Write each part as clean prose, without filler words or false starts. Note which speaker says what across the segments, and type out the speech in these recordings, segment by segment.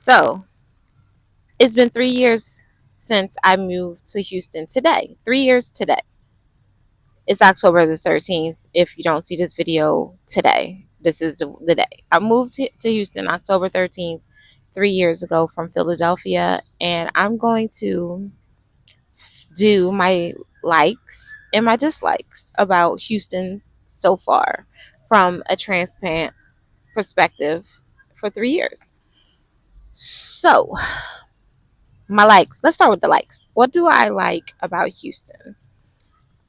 Speaker 1: So it's been 3 years since I moved to Houston today. 3 years today. It's October the 13th. If you don't see this video today, this is the day. I moved to Houston October 13th, 3 years ago from Philadelphia. And I'm going to do my likes and my dislikes about Houston so far from a transplant perspective for 3 years. So, my likes. Let's start with the likes. What do I like about Houston?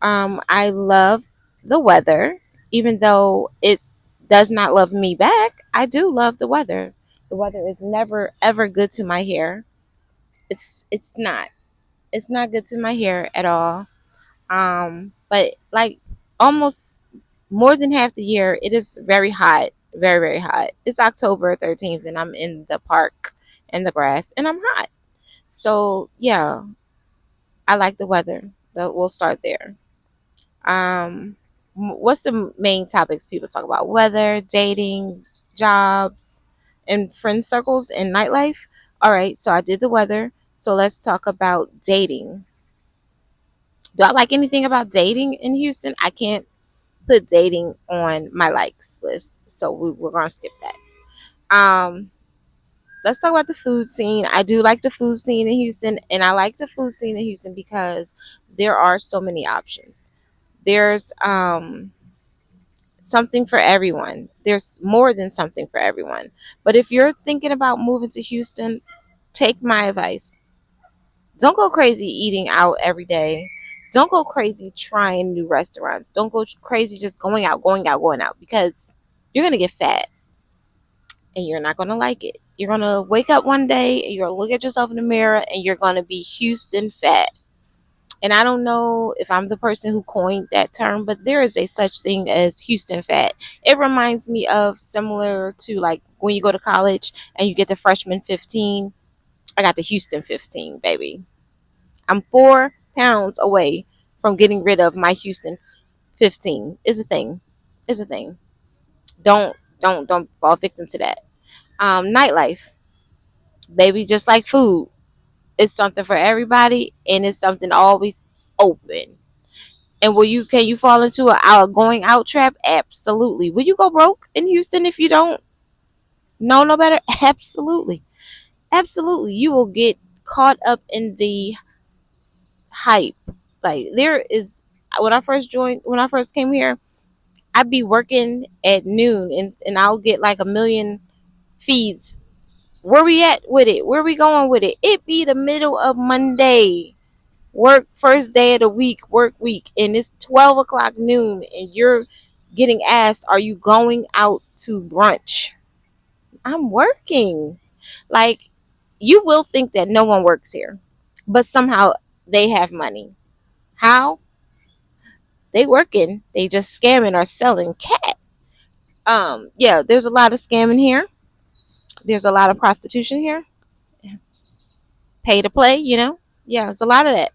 Speaker 1: I love the weather, even though it does not love me back. I do love the weather. The weather is never ever good to my hair. It's not. It's not good to my hair at all. But like almost more than half the year, it is very hot, very very hot. It's October 13th, and I'm in the park in the grass, and I'm hot. So yeah, I like the weather. So we'll start there. What's the main topics people talk about? Weather, dating, jobs, and friend circles and nightlife. All right, so I did the weather. So let's talk about dating. Do I like anything about dating in Houston? I can't put dating on my likes list, so we're gonna skip that. Let's talk about the food scene. I do like the food scene in Houston, and I like the food scene in Houston because there are so many options. There's something for everyone. There's more than something for everyone. But if you're thinking about moving to Houston, take my advice. Don't go crazy eating out every day. Don't go crazy trying new restaurants. Don't go crazy just going out, going out, going out because you're going to get fat and you're not going to like it. You're going to wake up one day and you're going to look at yourself in the mirror and you're going to be Houston fat. And I don't know if I'm the person who coined that term, but there is a such thing as Houston fat. It reminds me of similar to like when you go to college and you get the freshman 15. I got the Houston 15, baby. I'm 4 pounds away from getting rid of my Houston 15. Is a thing. Is a thing. Don't fall victim to that. Nightlife, baby, just like food. It's something for everybody and it's something always open. And will you can you fall into a going out trap? Absolutely. Will you go broke in Houston if you don't know no better? Absolutely. Absolutely. You will get caught up in the hype. Like there is when I first came here, I'd be working at noon and I'll get like a million feeds. Where we at with it? Where we going with it? It be the middle of Monday. Work first day of the week, work week, and it's 12 o'clock noon, and you're getting asked, "Are you going out to brunch?" I'm working. Like, you will think that no one works here, but somehow they have money. How? They working. They just scamming or selling cat. Yeah, there's a lot of scamming here. There's a lot of prostitution here. Pay to play, you know. Yeah, there's a lot of that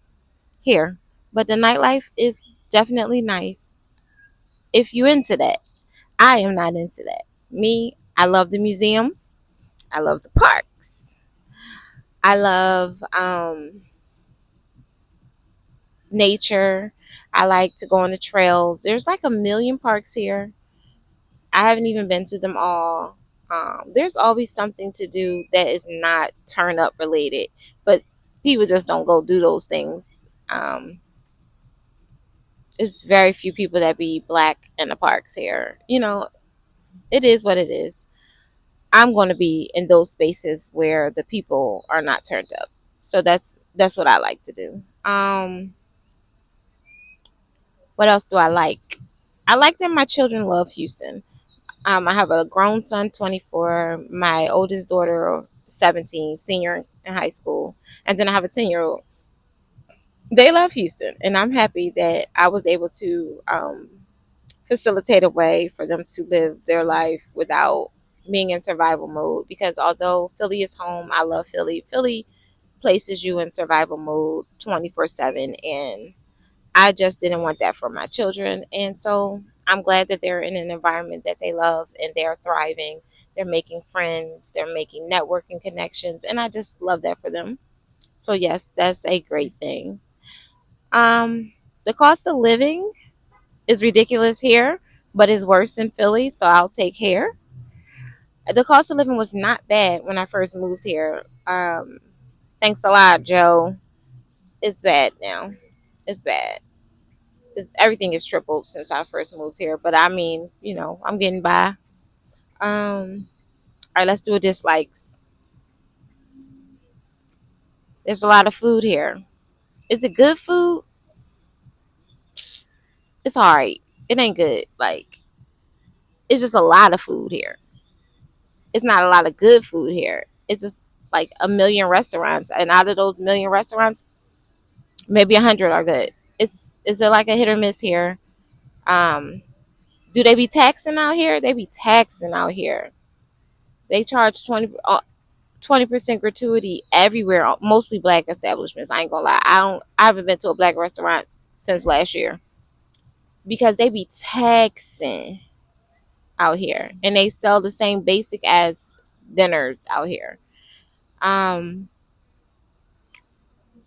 Speaker 1: here. But the nightlife is definitely nice if you into that. I am not into that. Me, I love the museums. I love the parks. I love nature. I like to go on the trails. There's like a million parks here. I haven't even been to them all. There's always something to do that is not turn up related, but people just don't go do those things. Um, it's very few people that be black in the parks here. You know, it is what it is. I'm going to be in those spaces where the people are not turned up. So that's what I like to do. What else do I like? I like that my children love Houston. I have a grown son, 24, my oldest daughter, 17, senior in high school, and then I have a 10-year-old. They love Houston, and I'm happy that I was able to facilitate a way for them to live their life without being in survival mode. Because although Philly is home, I love Philly. Philly places you in survival mode 24/7, and I just didn't want that for my children. And so I'm glad that they're in an environment that they love and they're thriving. They're making friends, they're making networking connections, and I just love that for them. So yes, that's a great thing. Um, the cost of living is ridiculous here, but is worse in Philly, so I'll take here. The cost of living was not bad when I first moved here. Thanks a lot, Joe. It's bad now. It's bad. Everything is tripled since I first moved here, but I mean, I'm getting by. All right, let's do a dislikes. There's a lot of food here. Is it good food? It's alright. It ain't good. Like, it's just a lot of food here. It's not a lot of good food here. It's just like a million restaurants, and out of those million restaurants, maybe 100 are good. It's it like a hit or miss here. Um, do they be taxing out here? They be taxing out here. They charge 20% gratuity everywhere, mostly black establishments. I ain't gonna lie. I haven't been to a black restaurant since last year because they be taxing out here, and they sell the same basic as dinners out here. Um,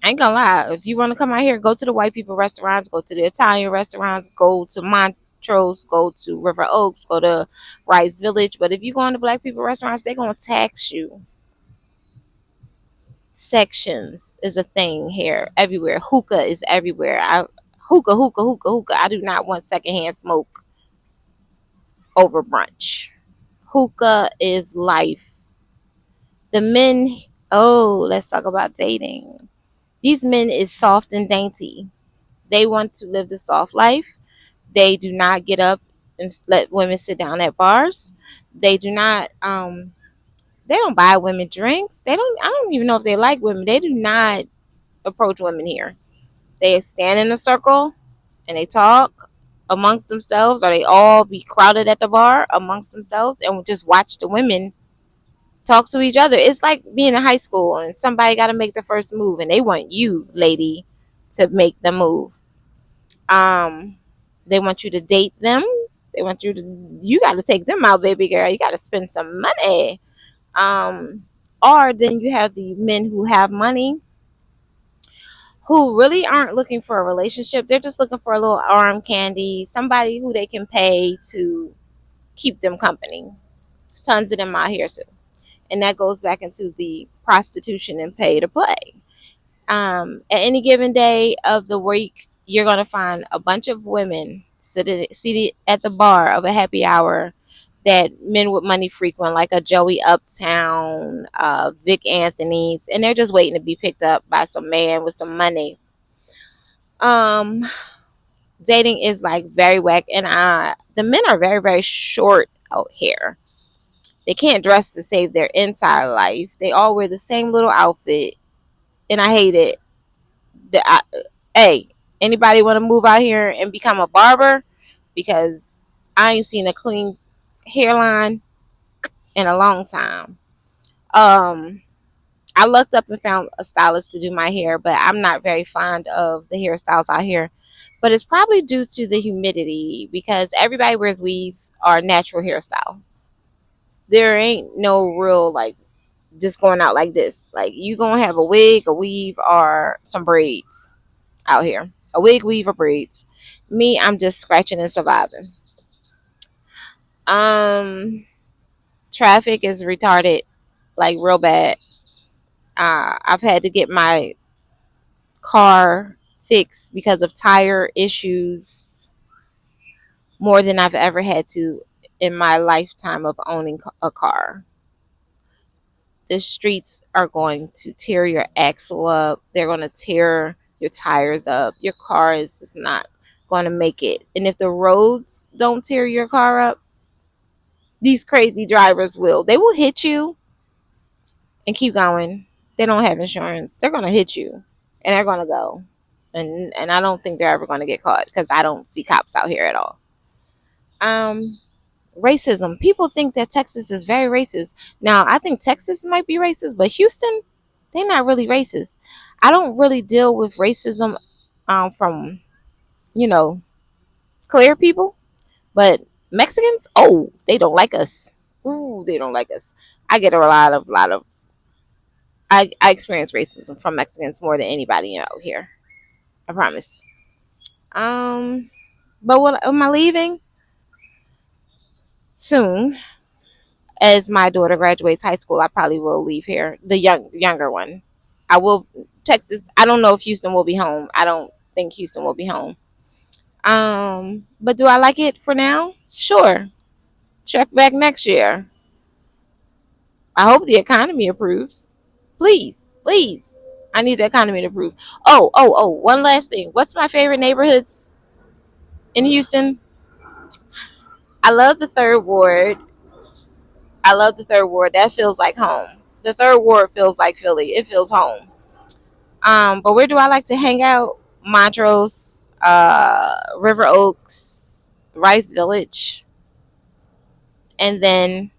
Speaker 1: I ain't gonna lie. If you want to come out here, go to the white people restaurants, go to the Italian restaurants, go to Montrose, go to River Oaks, go to Rice Village. But if you go into black people restaurants, they're gonna tax you. Sections is a thing here, everywhere. Hookah is everywhere. Hookah, hookah, hookah, hookah. I do not want secondhand smoke over brunch. Hookah is life. The men. Oh, let's talk about dating. These men is soft and dainty. They want to live the soft life. They do not get up and let women sit down at bars. They do not. They don't buy women drinks. They don't. I don't even know if they like women. They do not approach women here. They stand in a circle and they talk amongst themselves, or they all be crowded at the bar amongst themselves and just watch the women talk to each other. It's like being in high school and somebody got to make the first move, and they want you, lady, to make the move. Um, they want you to date them. They want you to. You got to take them out, baby girl. You got to spend some money. Um, or then you have the men who have money, who really aren't looking for a relationship. They're just looking for a little arm candy, somebody who they can pay to keep them company. There's tons of them out here too. And that goes back into the prostitution and pay to play. At any given day of the week, you're going to find a bunch of women seated at the bar of a happy hour that men with money frequent, like a Joey Uptown, Vic Anthony's, and they're just waiting to be picked up by some man with some money. Um, Dating is like very whack, and the men are very very short out here. They can't dress to save their entire life. They all wear the same little outfit, and I hate it. Hey, anybody want to move out here and become a barber? Because I ain't seen a clean hairline in a long time. Um, I looked up and found a stylist to do my hair, but I'm not very fond of the hairstyles out here. But it's probably due to the humidity because everybody wears weave or natural hairstyle. There ain't no real like just going out like this. Like you gonna have a wig, a weave, or some braids out here. A wig, weave, or braids. Me, I'm just scratching and surviving. Um, Traffic is retarded, like real bad. I've had to get my car fixed because of tire issues more than I've ever had to in my lifetime of owning a car. The streets are going to tear your axle up. They're going to tear your tires up. Your car is just not going to make it. And if the roads don't tear your car up, these crazy drivers will. They will hit you and keep going. They don't have insurance. They're going to hit you and they're going to go. And I don't think they're ever going to get caught because I don't see cops out here at all. Um, Racism. People think that Texas is very racist. Now, I think Texas might be racist, but Houston, they're not really racist. I don't really deal with racism from, you know, clear people, but Mexicans, oh, they don't like us. Ooh, they don't like us. I get a lot of. I experience racism from Mexicans more than anybody out here. I promise. Um, but what am I leaving soon? As my daughter graduates high school, I probably will leave here. The younger one. I will Texas. I don't know if Houston will be home. I don't think Houston will be home. But do I like it for now? Sure. Check back next year. I hope the economy approves. Please, please. I need the economy to approve. Oh, one last thing. What's my favorite neighborhoods in Houston? I love the third ward. I love the third ward. That feels like home. The third ward feels like Philly. It feels home. But where do I like to hang out? Montrose, River Oaks, Rice Village, and then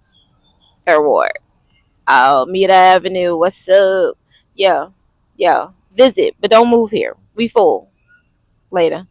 Speaker 1: third ward. Mita Avenue. What's up? Yeah, yeah. Visit, but don't move here. We full later.